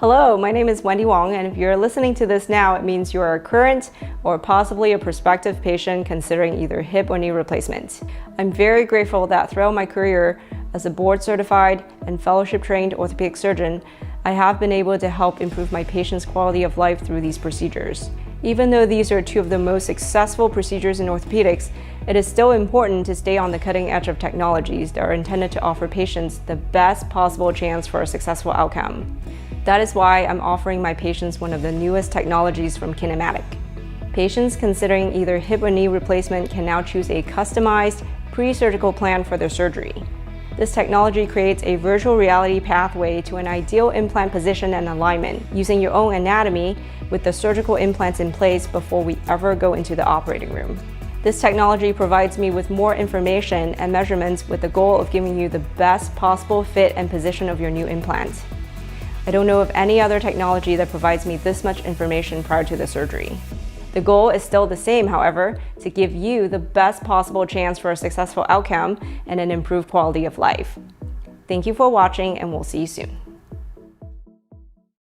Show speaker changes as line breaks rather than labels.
Hello, my name is Wendy Wong, and if you're listening to this now, it means you're a current or possibly a prospective patient considering either hip or knee replacement. I'm very grateful that throughout my career as a board-certified and fellowship-trained orthopedic surgeon, I have been able to help improve my patients' quality of life through these procedures. Even though these are two of the most successful procedures in orthopedics, it is still important to stay on the cutting edge of technologies that are intended to offer patients the best possible chance for a successful outcome. That is why I'm offering my patients one of the newest technologies from Kinomatic. Patients considering either hip or knee replacement can now choose a customized pre-surgical plan for their surgery. This technology creates a virtual reality pathway to an ideal implant position and alignment using your own anatomy with the surgical implants in place before we ever go into the operating room. This technology provides me with more information and measurements with the goal of giving you the best possible fit and position of your new implant. I don't know of any other technology that provides me this much information prior to the surgery. The goal is still the same, however, to give you the best possible chance for a successful outcome and an improved quality of life. Thank you for watching, and we'll see you soon.